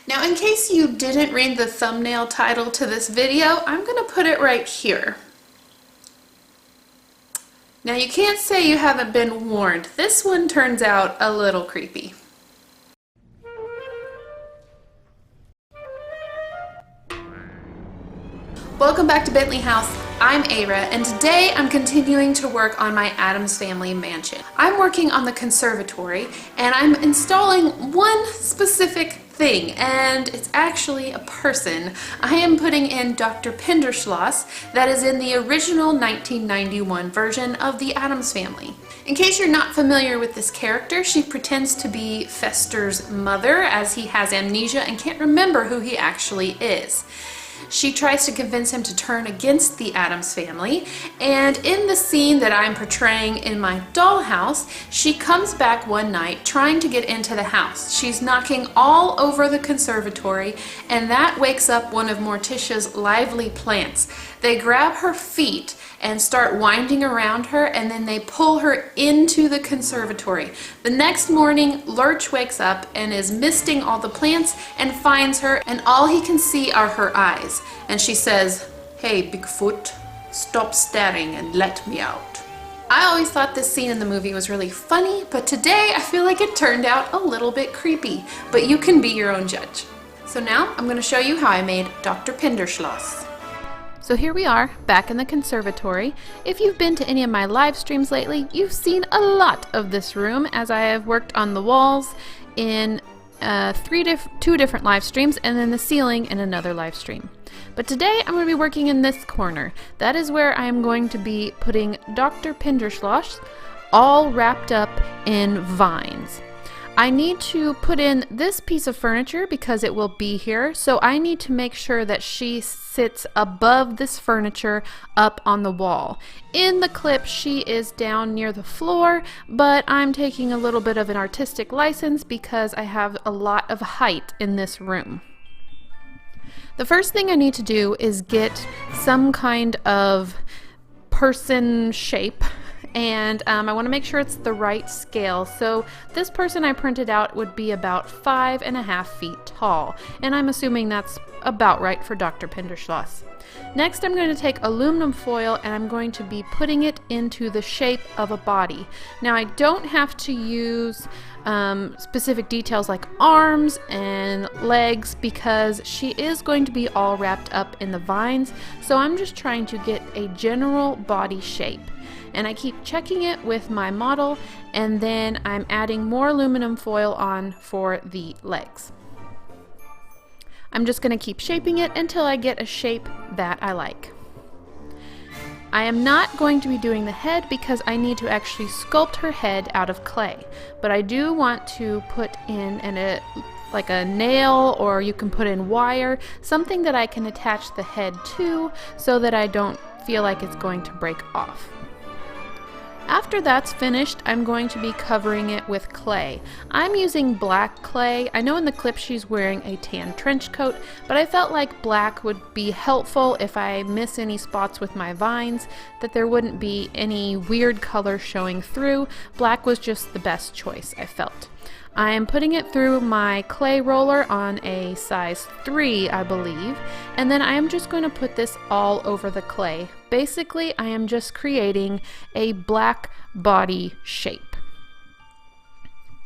Now, in case you didn't read the thumbnail title to this video, I'm going to put it right here. Now, you can't say you haven't been warned. This one turns out a little creepy. Welcome back to Bentley House. I'm Ara, and today I'm continuing to work on my Addams Family mansion. I'm working on the conservatory, and I'm installing one specific thing, and it's actually a person. I am putting in Dr. Pinder Schloss that is in the original 1991 version of the Addams Family. In case you're not familiar with this character, she pretends to be Fester's mother as he has amnesia and can't remember who he actually is. She tries to convince him to turn against the Addams family, and in the scene that I'm portraying in my dollhouse, she comes back one night trying to get into the house. She's knocking all over the conservatory, and that wakes up one of Morticia's lively plants. They grab her feet and start winding around her, and then they pull her into the conservatory. The next morning, Lurch wakes up and is misting all the plants and finds her, and all he can see are her eyes. And she says, "Hey, Bigfoot, stop staring and let me out." I always thought this scene in the movie was really funny, but today I feel like it turned out a little bit creepy, but you can be your own judge. So now I'm going to show you how I made Dr. Pinder Schloss. So here we are, back in the conservatory. If you've been to any of my live streams lately, you've seen a lot of this room as I have worked on the walls in two different live streams, and then the ceiling in another live stream. But today I'm going to be working in this corner. That is where I am going to be putting Dr. Pinder Schloss all wrapped up in vines. I need to put in this piece of furniture because it will be here, so I need to make sure that she sits above this furniture up on the wall. In the clip, she is down near the floor, but I'm taking a little bit of an artistic license because I have a lot of height in this room. The first thing I need to do is get some kind of person shape, and I want to make sure it's the right scale. So this person I printed out would be about 5.5 feet tall, and I'm assuming that's about right for Dr. Pinder Schloss. Next, I'm going to take aluminum foil and I'm going to be putting it into the shape of a body. Now, I don't have to use specific details like arms and legs because she is going to be all wrapped up in the vines, so I'm just trying to get a general body shape. And I keep checking it with my model, and then I'm adding more aluminum foil on for the legs. I'm just going to keep shaping it until I get a shape that I like. I am not going to be doing the head because I need to actually sculpt her head out of clay, but I do want to put in like a nail, or you can put in wire, something that I can attach the head to so that I don't feel like it's going to break off. After that's finished, I'm going to be covering it with clay. I'm using black clay. I know in the clip she's wearing a tan trench coat, but I felt like black would be helpful if I miss any spots with my vines, that there wouldn't be any weird color showing through. Black was just the best choice, I felt. I am putting it through my clay roller on a size 3, I believe, and then I am just going to put this all over the clay. Basically, I am just creating a black body shape.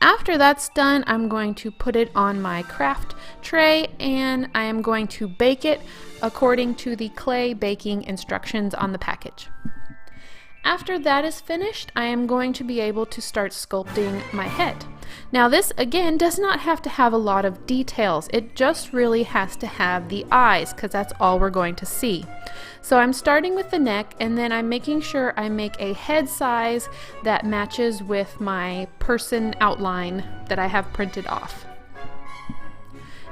After that's done, I'm going to put it on my craft tray, and I am going to bake it according to the clay baking instructions on the package. After that is finished, I am going to be able to start sculpting my head. Now this, again, does not have to have a lot of details. It just really has to have the eyes, because that's all we're going to see. So I'm starting with the neck, and then I'm making sure I make a head size that matches with my person outline that I have printed off.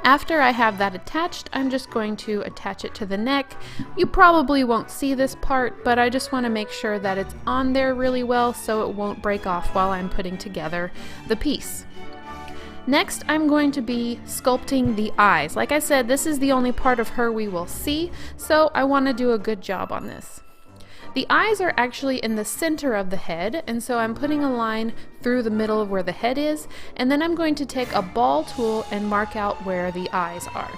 After I have that attached, I'm just going to attach it to the neck. You probably won't see this part, but I just want to make sure that it's on there really well so it won't break off while I'm putting together the piece. Next, I'm going to be sculpting the eyes. Like I said, this is the only part of her we will see, so I want to do a good job on this. The eyes are actually in the center of the head, and so I'm putting a line through the middle of where the head is, and then I'm going to take a ball tool and mark out where the eyes are.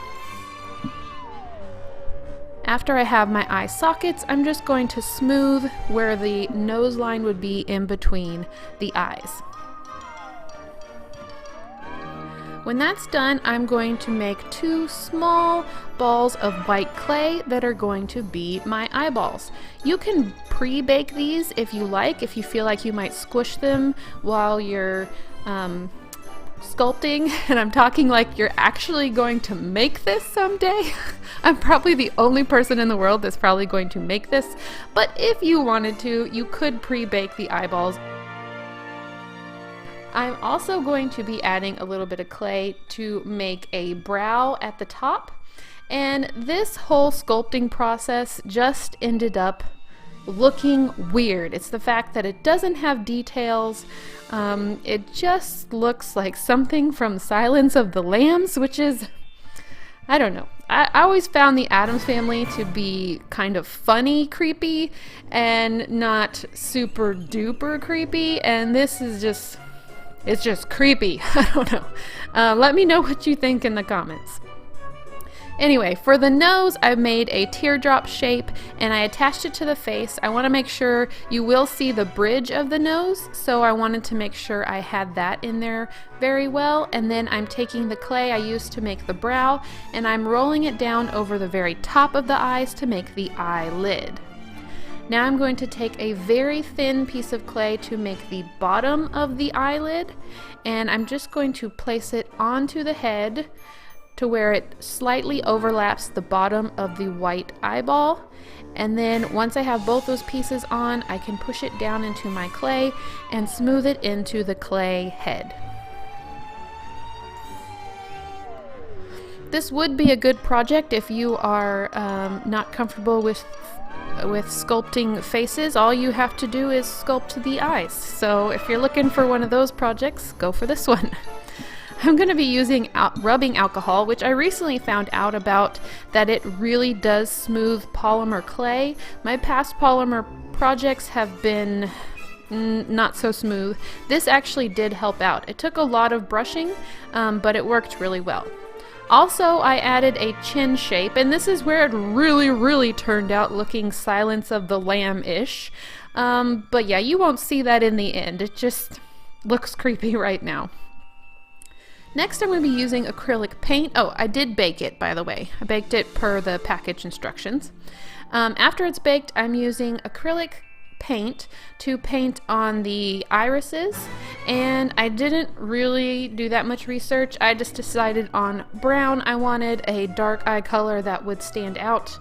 After I have my eye sockets, I'm just going to smooth where the nose line would be in between the eyes. When that's done, I'm going to make 2 small balls of white clay that are going to be my eyeballs. You can pre-bake these if you like, if you feel like you might squish them while you're sculpting, and I'm talking like you're actually going to make this someday. I'm probably the only person in the world that's probably going to make this, but if you wanted to, you could pre-bake the eyeballs. I'm also going to be adding a little bit of clay to make a brow at the top, and this whole sculpting process just ended up looking weird. It's the fact that it doesn't have details. It just looks like something from Silence of the Lambs, which is, I don't know. I always found the Addams Family to be kind of funny creepy and not super duper creepy, and this is just, it's just creepy. I don't know. Let me know what you think in the comments. Anyway, for the nose, I made a teardrop shape and I attached it to the face. I want to make sure you will see the bridge of the nose, so I wanted to make sure I had that in there very well. And then I'm taking the clay I used to make the brow and I'm rolling it down over the very top of the eyes to make the eyelid. Now I'm going to take a very thin piece of clay to make the bottom of the eyelid, and I'm just going to place it onto the head to where it slightly overlaps the bottom of the white eyeball. And then once I have both those pieces on, I can push it down into my clay and smooth it into the clay head. This would be a good project if you are not comfortable with sculpting faces. All you have to do is sculpt the eyes. So if you're looking for one of those projects, go for this one. I'm going to be using rubbing alcohol, which I recently found out about that it really does smooth polymer clay. My past polymer projects have been not so smooth. This actually did help out. It took a lot of brushing, but it worked really well. Also, I added a chin shape, and this is where it really turned out looking Silence of the Lamb-ish. But yeah, you won't see that in the end. It just looks creepy right now. Next, I'm going to be using acrylic paint. Oh, I did bake it, by the way. I baked it per the package instructions. After it's baked, I'm using acrylic paint to paint on the irises, and I didn't really do that much research. I just decided on brown. I wanted a dark eye color that would stand out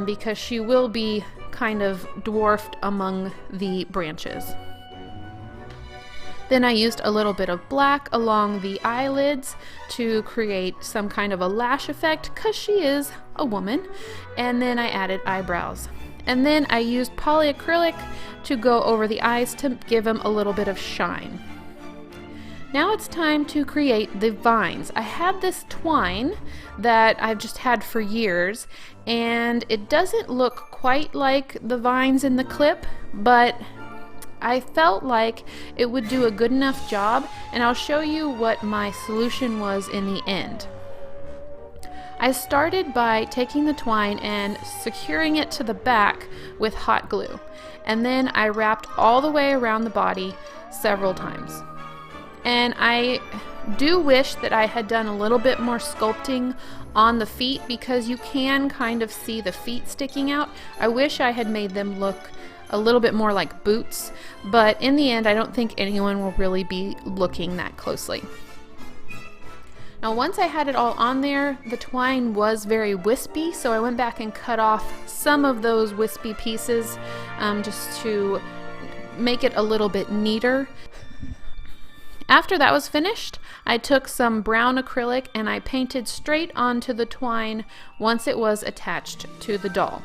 because she will be kind of dwarfed among the branches. Then I used a little bit of black along the eyelids to create some kind of a lash effect because she is a woman. And then I added eyebrows. And then I used polyacrylic to go over the eyes to give them a little bit of shine. Now it's time to create the vines. I had this twine that I've just had for years, and it doesn't look quite like the vines in the clip, but I felt like it would do a good enough job, and I'll show you what my solution was in the end. I started by taking the twine and securing it to the back with hot glue, and then I wrapped all the way around the body several times. And I do wish that I had done a little bit more sculpting on the feet because you can kind of see the feet sticking out. I wish I had made them look a little bit more like boots, but in the end I don't think anyone will really be looking that closely. Now once I had it all on there, the twine was very wispy, so I went back and cut off some of those wispy pieces just to make it a little bit neater. After that was finished, I took some brown acrylic and I painted straight onto the twine once it was attached to the doll.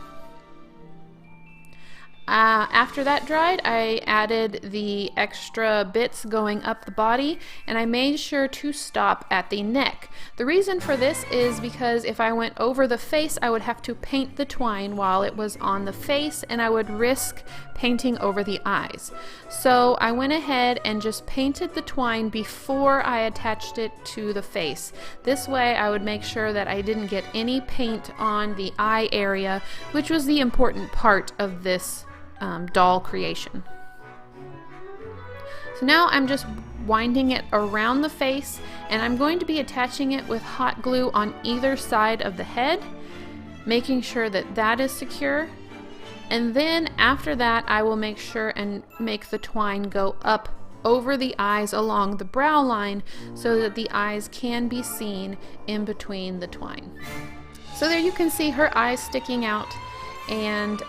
After that dried, I added the extra bits going up the body, and I made sure to stop at the neck. The reason for this is because if I went over the face, I would have to paint the twine while it was on the face, and I would risk painting over the eyes. So I went ahead and just painted the twine before I attached it to the face. This way I would make sure that I didn't get any paint on the eye area, which was the important part of this doll creation. So now I'm just winding it around the face, and I'm going to be attaching it with hot glue on either side of the head, making sure that that is secure. And then after that, I will make sure and make the twine go up over the eyes along the brow line so that the eyes can be seen in between the twine. So there you can see her eyes sticking out, and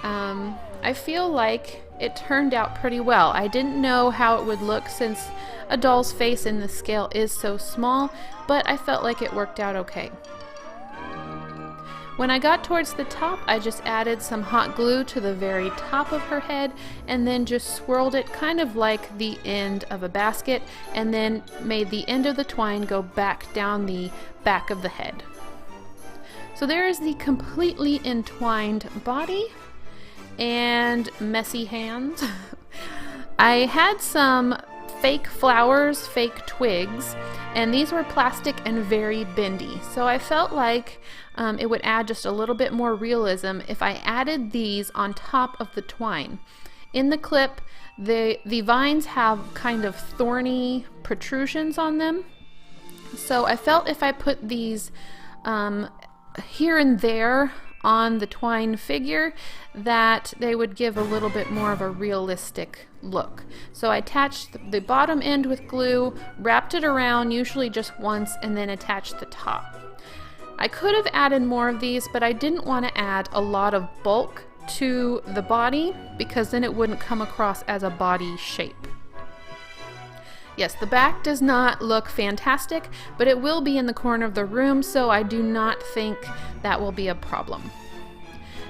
I feel like it turned out pretty well. I didn't know how it would look since a doll's face in the scale is so small, but I felt like it worked out okay. When I got towards the top, I just added some hot glue to the very top of her head and then just swirled it kind of like the end of a basket, and then made the end of the twine go back down the back of the head. So there is the completely entwined body and messy hands. I had some fake flowers, fake twigs, and these were plastic and very bendy. So I felt like it would add just a little bit more realism if I added these on top of the twine. In the clip, the vines have kind of thorny protrusions on them. So I felt if I put these here and there on the twine figure, that they would give a little bit more of a realistic look. So I attached the bottom end with glue, wrapped it around, usually just once, and then attached the top. I could have added more of these, but I didn't want to add a lot of bulk to the body because then it wouldn't come across as a body shape. Yes, the back does not look fantastic, but it will be in the corner of the room, so I do not think that will be a problem.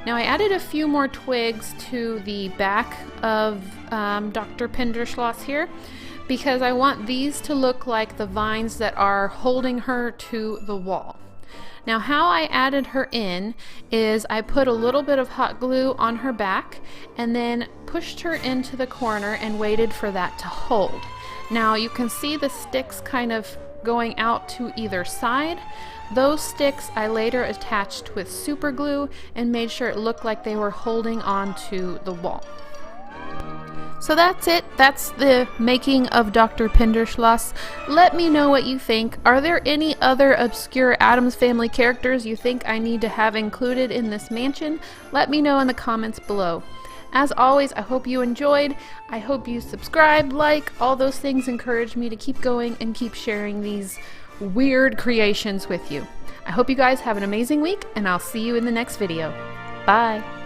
Now I added a few more twigs to the back of Dr. Pinder Schloss here because I want these to look like the vines that are holding her to the wall. Now how I added her in is I put a little bit of hot glue on her back and then pushed her into the corner and waited for that to hold. Now you can see the sticks kind of going out to either side. Those sticks I later attached with super glue and made sure it looked like they were holding onto the wall. So that's it. That's the making of Dr. Pinder Schloss. Let me know what you think. Are there any other obscure Addams Family characters you think I need to have included in this mansion? Let me know in the comments below. As always, I hope you enjoyed. I hope you subscribe, like, all those things encourage me to keep going and keep sharing these weird creations with you. I hope you guys have an amazing week, and I'll see you in the next video. Bye!